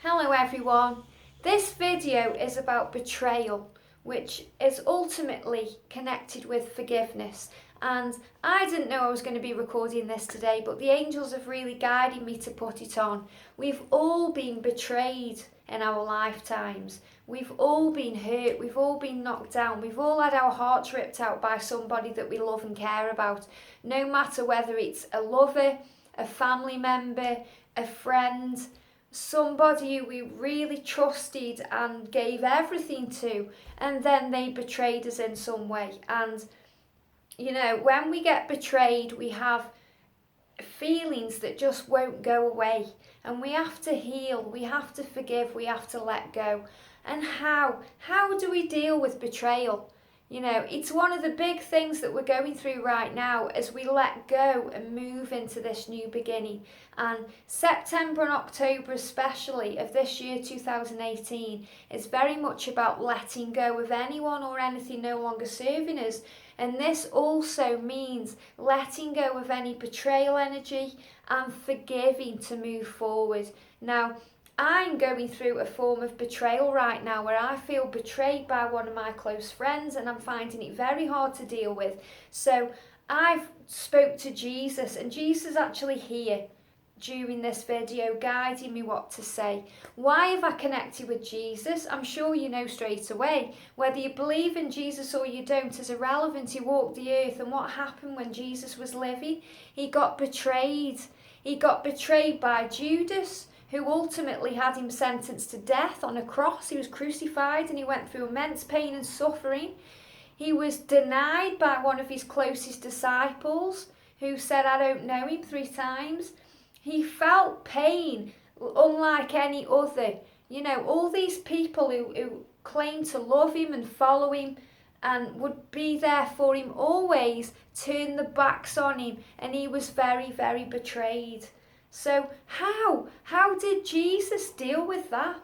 Hello everyone. This video is about betrayal, which is ultimately connected with forgiveness. And I didn't know I was going to be recording this today, but the angels have really guided me to put it on. We've all been betrayed in our lifetimes. We've all been hurt, we've all been knocked down, we've all had our hearts ripped out by somebody that we love and care about. No matter whether it's a lover, a family member, a friend, somebody who we really trusted and gave everything to, and then they betrayed us in some way. And when we get betrayed, we have feelings that just won't go away, and we have to heal, we have to forgive, we have to let go. And how do we deal with betrayal? It's one of the big things that we're going through right now as we let go and move into this new beginning. And September and October especially of this year 2018 is very much about letting go of anyone or anything no longer serving us. And this also means letting go of any betrayal energy and forgiving to move forward. Now, I'm going through a form of betrayal right now where I feel betrayed by one of my close friends, and I'm finding it very hard to deal with. So I've spoke to Jesus, and Jesus is actually here during this video guiding me what to say. Why have I connected with Jesus? I'm sure you know straight away. Whether you believe in Jesus or you don't is irrelevant. He walked the earth, and what happened when Jesus was living? He got betrayed. He got betrayed by Judas, who ultimately had him sentenced to death on a cross. He was crucified and he went through immense pain and suffering. He was denied by one of his closest disciples, who said, "I don't know him," 3 times. He felt pain unlike any other. All these people who claim to love him and follow him and would be there for him always turned their backs on him, and he was very, very betrayed. So how did Jesus deal with that?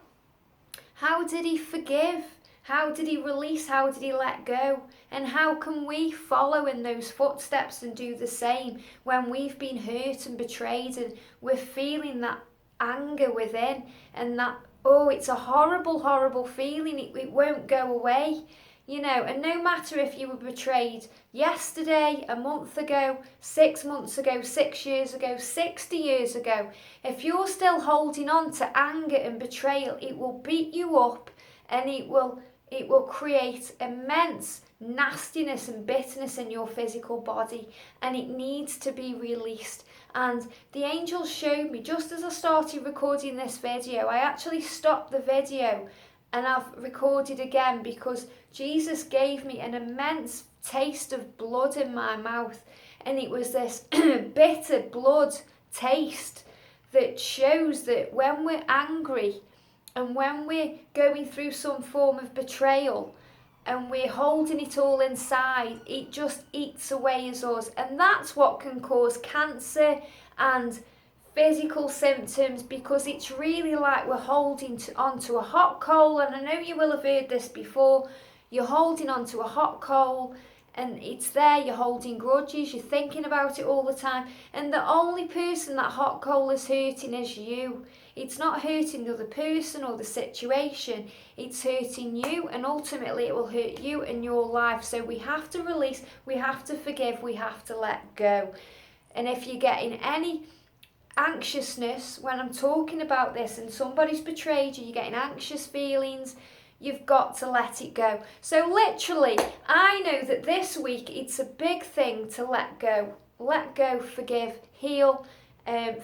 How did he forgive? How did he release? How did he let go? And how can we follow in those footsteps and do the same when we've been hurt and betrayed and we're feeling that anger within, and that, it's a horrible, horrible feeling. It won't go away. And no matter if you were betrayed yesterday, a month ago, 6 months ago, 6 years ago, 60 years ago, if you're still holding on to anger and betrayal, it will beat you up, and it will create immense nastiness and bitterness in your physical body, and it needs to be released. And the angels showed me, just as I started recording this video, I actually stopped the video and I've recorded again because Jesus gave me an immense taste of blood in my mouth, and it was this bitter blood taste that shows that when we're angry and when we're going through some form of betrayal and we're holding it all inside, it just eats away at us, and that's what can cause cancer and physical symptoms, because it's really like we're holding onto a hot coal. And I know you will have heard this before. You're holding onto a hot coal and it's there, you're holding grudges, you're thinking about it all the time, and the only person that hot coal is hurting is you. It's not hurting the other person or the situation, it's hurting you, and ultimately it will hurt you in your life. So we have to release, we have to forgive, we have to let go. And if you're getting any anxiousness when I'm talking about this and somebody's betrayed you, you're getting anxious feelings, you've got to let it go. So literally, I know that this week it's a big thing to let go, forgive, heal,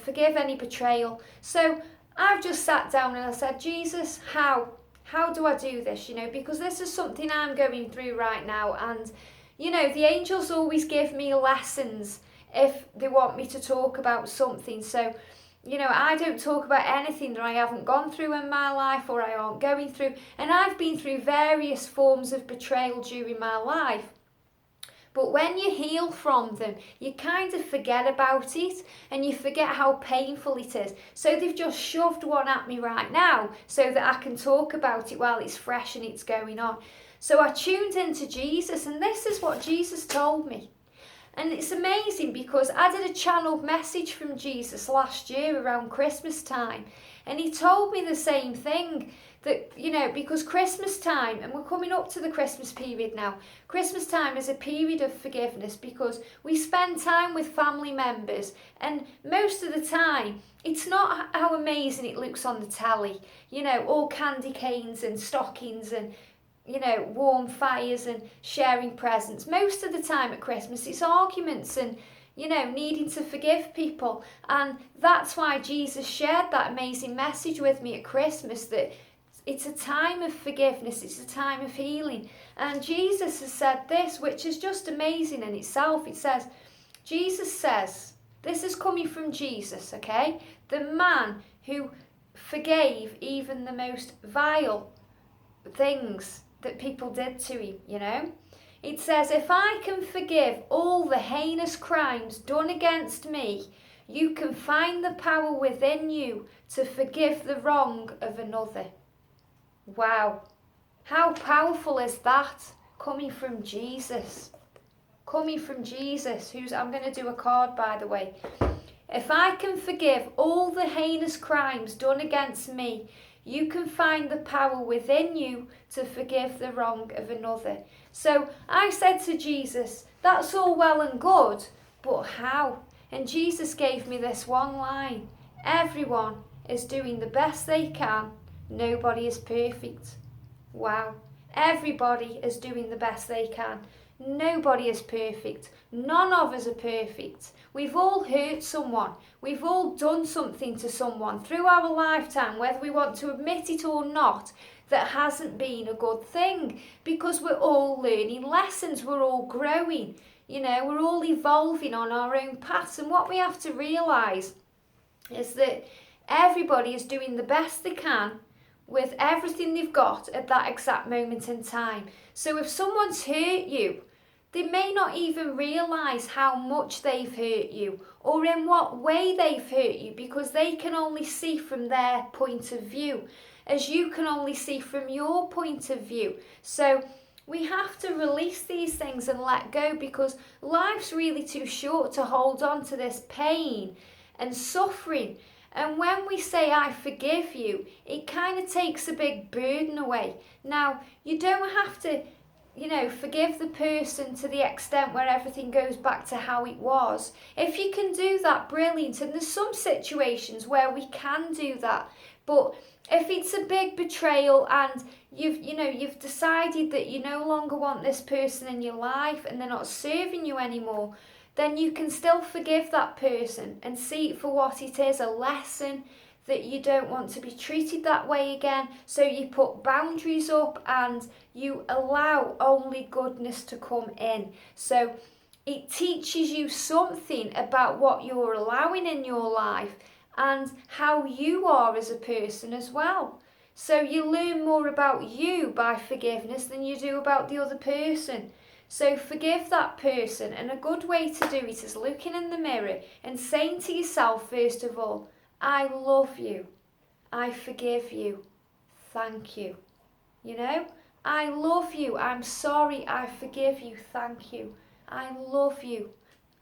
forgive any betrayal. So I've just sat down and I said, Jesus, how do I do this? Because this is something I'm going through right now, and the angels always give me lessons if they want me to talk about something. So, I don't talk about anything that I haven't gone through in my life or I aren't going through. And I've been through various forms of betrayal during my life. But when you heal from them, you kind of forget about it, and you forget how painful it is. So they've just shoved one at me right now so that I can talk about it while it's fresh and it's going on. So I tuned into Jesus, and this is what Jesus told me. And it's amazing because I did a channeled message from Jesus last year around Christmas time, and he told me the same thing, that, because Christmas time, and we're coming up to the Christmas period now, Christmas time is a period of forgiveness because we spend time with family members, and most of the time it's not how amazing it looks on the telly, all candy canes and stockings and warm fires and sharing presents. Most of the time at Christmas it's arguments and needing to forgive people. And that's why Jesus shared that amazing message with me at Christmas, that it's a time of forgiveness, it's a time of healing. And Jesus has said this, which is just amazing in itself. Jesus says, this is coming from Jesus, okay? The man who forgave even the most vile things that people did to him, It says, if I can forgive all the heinous crimes done against me, you can find the power within you to forgive the wrong of another. Wow. How powerful is that? Coming from Jesus. Coming from Jesus, I'm going to do a card, by the way. If I can forgive all the heinous crimes done against me, you can find the power within you to forgive the wrong of another. So I said to Jesus, that's all well and good, but how? And Jesus gave me this one line. Everyone is doing the best they can. Nobody is perfect. Wow. Everybody is doing the best they can. Nobody is perfect. None of us are perfect. We've all hurt someone. We've all done something to someone through our lifetime, whether we want to admit it or not, that hasn't been a good thing, because we're all learning lessons. We're all growing. We're all evolving on our own paths. And what we have to realise is that everybody is doing the best they can with everything they've got at that exact moment in time. So if someone's hurt you, they may not even realise how much they've hurt you or in what way they've hurt you, because they can only see from their point of view, as you can only see from your point of view. So we have to release these things and let go, because life's really too short to hold on to this pain and suffering. And when we say, I forgive you, it kind of takes a big burden away. Now, you don't have to, forgive the person to the extent where everything goes back to how it was. If you can do that, brilliant. And there's some situations where we can do that. But if it's a big betrayal and you've decided that you no longer want this person in your life and they're not serving you anymore, then you can still forgive that person and see it for what it is, a lesson that you don't want to be treated that way again. So you put boundaries up and you allow only goodness to come in. So it teaches you something about what you're allowing in your life and how you are as a person as well. So you learn more about you by forgiveness than you do about the other person. So forgive that person, and a good way to do it is looking in the mirror and saying to yourself, first of all, I love you, I forgive you, thank you. I love you, I'm sorry, I forgive you, thank you. I love you.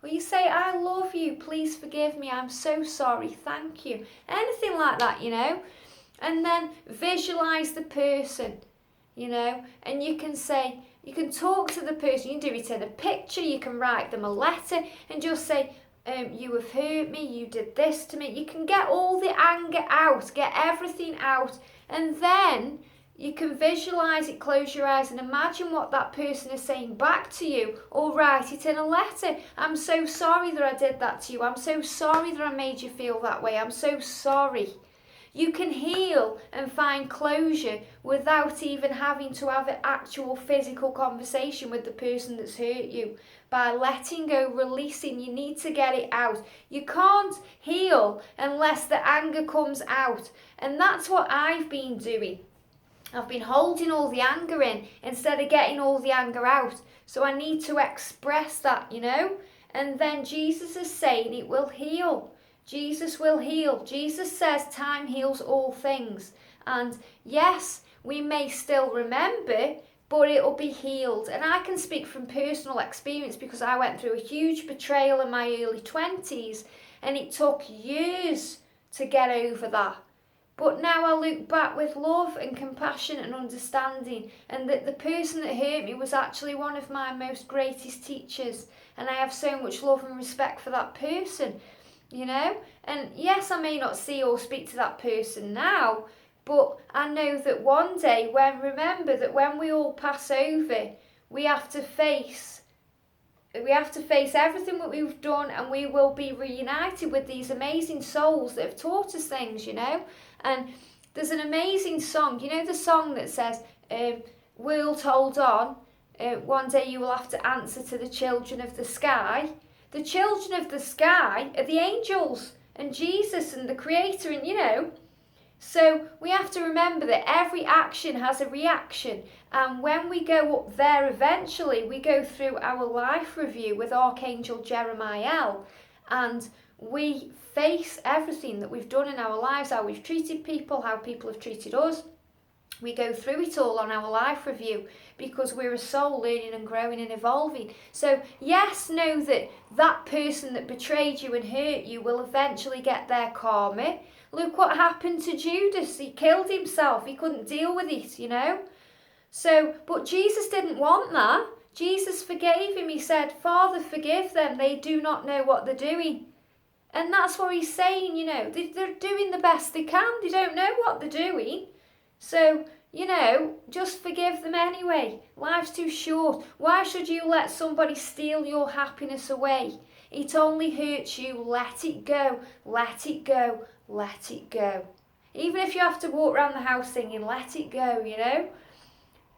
Or you say, I love you, please forgive me, I'm so sorry, thank you. Anything like that, And then visualise the person, and you can say, you can talk to the person, you can do it in a picture, you can write them a letter and just say, you have hurt me, you did this to me. You can get all the anger out, get everything out, and then you can visualise it, close your eyes and imagine what that person is saying back to you, or write it in a letter. I'm so sorry that I did that to you. I'm so sorry that I made you feel that way. I'm so sorry. You can heal and find closure without even having to have an actual physical conversation with the person that's hurt you. By letting go, releasing, you need to get it out. You can't heal unless the anger comes out. And that's what I've been doing. I've been holding all the anger in instead of getting all the anger out. So I need to express that, And then Jesus is saying it will heal. Jesus will heal. Jesus says time heals all things. And yes, we may still remember, but it'll be healed. And I can speak from personal experience because I went through a huge betrayal in my early 20s, and it took years to get over that. But now I look back with love and compassion and understanding, and that the person that hurt me was actually one of my most greatest teachers, and I have so much love and respect for that person, you know. And yes, I may not see or speak to that person now, but I know that one day, remember that when we all pass over, we have to face everything that we've done, and we will be reunited with these amazing souls that have taught us things, you know. And there's an amazing song, you know, the song that says, world hold on, one day you will have to answer to the children of the sky. The children of the sky are the angels and Jesus and the Creator, and you know. So we have to remember that every action has a reaction, and when we go up there eventually, we go through our life review with Archangel Jeremiah, and we face everything that we've done in our lives, how we've treated people, how people have treated us. We go through it all on our life review because we're a soul learning and growing and evolving. So yes, know that that person that betrayed you and hurt you will eventually get their karma. Look what happened to Judas. He killed himself. He couldn't deal with it, you know. So, but Jesus didn't want that. Jesus forgave him. He said, Father, forgive them. They do not know what they're doing. And that's what he's saying, you know. They're doing the best they can. They don't know what they're doing. So, you know, just forgive them anyway. Life's too short. Why should you let somebody steal your happiness away? It only hurts you. Let it go. Let it go. Let it go. Even if you have to walk around the house singing, let it go, you know.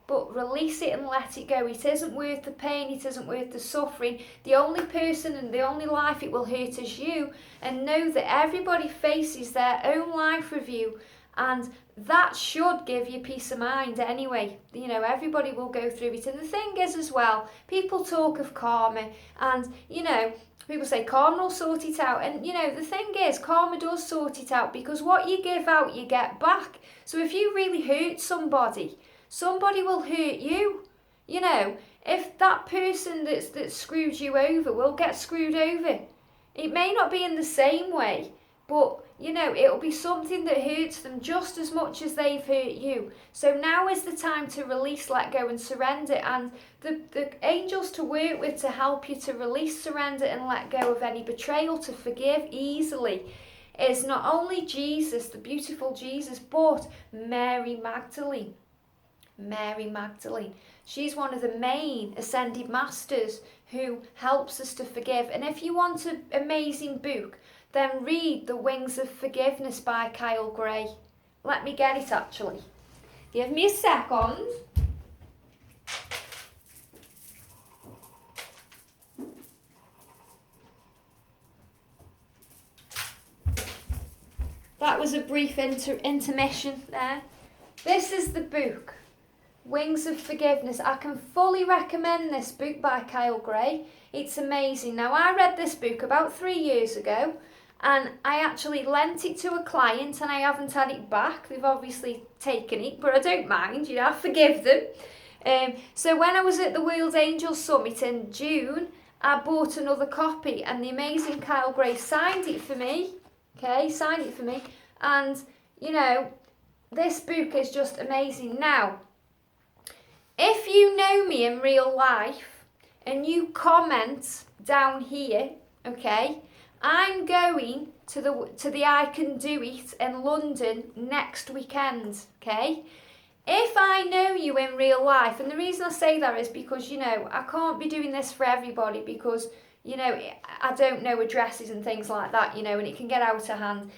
But release it and let it go. It isn't worth the pain. It isn't worth the suffering. The only person and the only life it will hurt is you. And know that everybody faces their own life review, and that should give you peace of mind anyway. You know, everybody will go through it. And the thing is as well, people talk of karma, and, you know, people say karma will sort it out. And, you know, the thing is, karma does sort it out, because what you give out, you get back. So if you really hurt somebody, somebody will hurt you. You know, if that person that screwed you over will get screwed over. It may not be in the same way, but, you know, it'll be something that hurts them just as much as they've hurt you. So now is the time to release, let go and surrender. And the angels to work with to help you to release, surrender and let go of any betrayal, to forgive easily, is not only Jesus, the beautiful Jesus, but Mary Magdalene. Mary Magdalene. She's one of the main ascended masters who helps us to forgive. And if you want an amazing book, then read The Wings of Forgiveness by Kyle Gray. Let me get it actually. Give me a second. That was a brief intermission there. This is the book, Wings of Forgiveness. I can fully recommend this book by Kyle Gray. It's amazing. Now, I read this book about 3 years ago, and I actually lent it to a client, and I haven't had it back. They've obviously taken it, but I don't mind, you know, I forgive them. So when I was at the World Angels Summit in June, I bought another copy, and the amazing Kyle Gray signed it for me. Okay, signed it for me. And, you know, this book is just amazing. Now, if you know me in real life and you comment down here, okay, I'm going to the I Can Do It in London next weekend, okay? If I know you in real life, and the reason I say that is because, you know, I can't be doing this for everybody because, you know, I don't know addresses and things like that, you know, and it can get out of hand.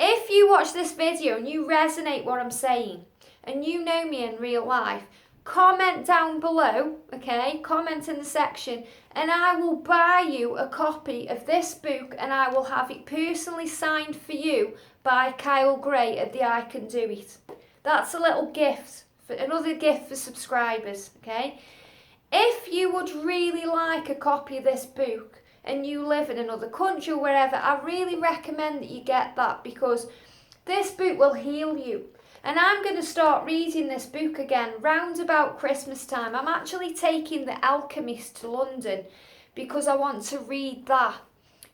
If you watch this video and you resonate what I'm saying, and you know me in real life, comment down below, okay? Comment in the section, and I will buy you a copy of this book, and I will have it personally signed for you by Kyle Gray at the I Can Do It. That's a little gift, another gift for subscribers, okay? If you would really like a copy of this book and you live in another country or wherever, I really recommend that you get that, because this book will heal you. And I'm going to start reading this book again round about Christmas time. I'm actually taking The Alchemist to London because I want to read that,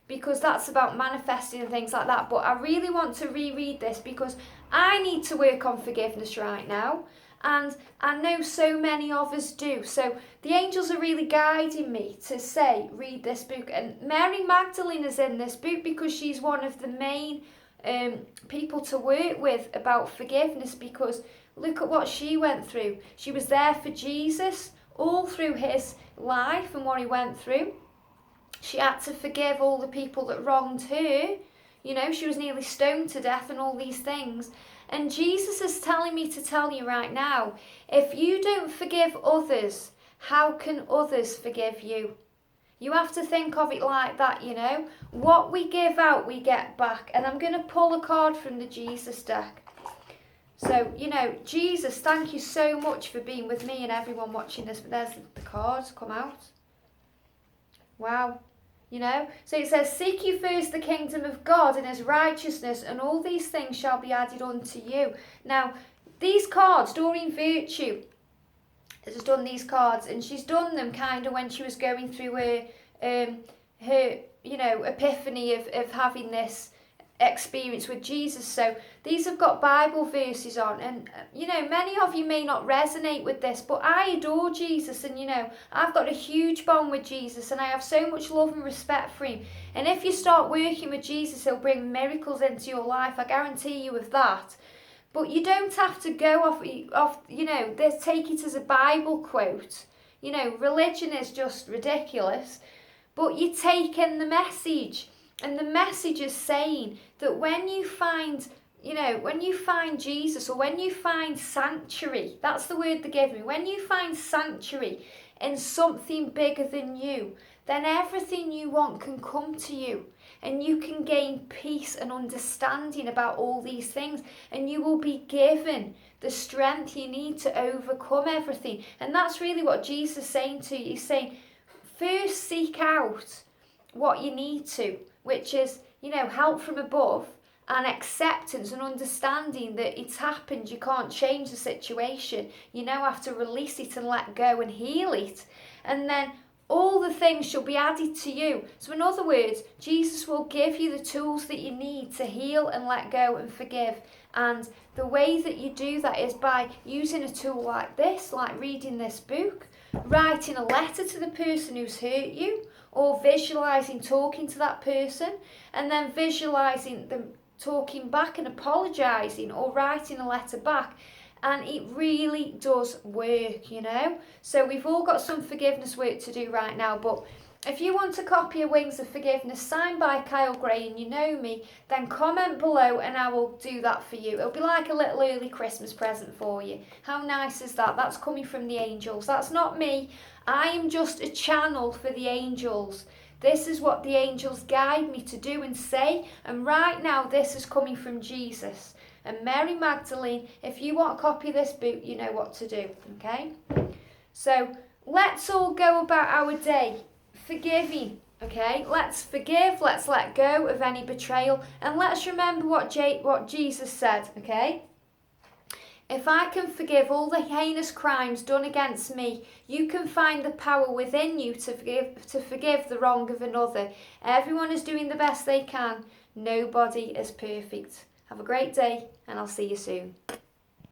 because that's about manifesting and things like that. But I really want to reread this because I need to work on forgiveness right now. And I know so many of us do. So the angels are really guiding me to say, read this book. And Mary Magdalene is in this book because she's one of the main people to work with about forgiveness, because look at what she went through. She was there for Jesus all through his life and what he went through. She had to forgive all the people that wronged her. You know, she was nearly stoned to death and all these things. And Jesus is telling me to tell you right now, if you don't forgive others, how can others forgive you? You have to think of it like that, you know. What we give out, we get back. And I'm going to pull a card from the Jesus deck. So, you know, Jesus, thank you so much for being with me and everyone watching this. But there's the cards come out. Wow. You know, so it says, seek you first the kingdom of God and his righteousness, and all these things shall be added unto you. Now, these cards, Doreen Virtue has done these cards, and she's done them kind of when she was going through her you know, epiphany of having this experience with Jesus. So these have got Bible verses on, and you know, many of you may not resonate with this, but I adore Jesus, and you know, I've got a huge bond with Jesus, and I have so much love and respect for him. And if you start working with Jesus, he'll bring miracles into your life, I guarantee you of that. But you don't have to go off you know, take it as a Bible quote. You know, religion is just ridiculous, but you take in the message. And the message is saying that when you find, you know, when you find Jesus, or when you find sanctuary, that's the word they give me, when you find sanctuary in something bigger than you, then everything you want can come to you. And you can gain peace and understanding about all these things. And you will be given the strength you need to overcome everything. And that's really what Jesus is saying to you. He's saying, first seek out what you need to, which is, you know, help from above and acceptance and understanding that it's happened. You can't change the situation. You now have to release it and let go and heal it. And then all the things shall be added to you. So in other words, Jesus will give you the tools that you need to heal and let go and forgive. And the way that you do that is by using a tool like this, like reading this book, writing a letter to the person who's hurt you, or visualising talking to that person, and then visualising them talking back and apologising, or writing a letter back. And it really does work, you know. So we've all got some forgiveness work to do right now. But if you want a copy of Wings of Forgiveness signed by Kyle Gray and you know me, then comment below and I will do that for you. It'll be like a little early Christmas present for you. How nice is that? That's coming from the angels. That's not me. I am just a channel for the angels. This is what the angels guide me to do and say. And right now, this is coming from Jesus. And Mary Magdalene, if you want a copy of this book, you know what to do, okay? So let's all go about our day forgiving, okay? Let's forgive, let's let go of any betrayal, and let's remember what Jesus said, okay? If I can forgive all the heinous crimes done against me, you can find the power within you to forgive the wrong of another. Everyone is doing the best they can. Nobody is perfect. Have a great day, and I'll see you soon.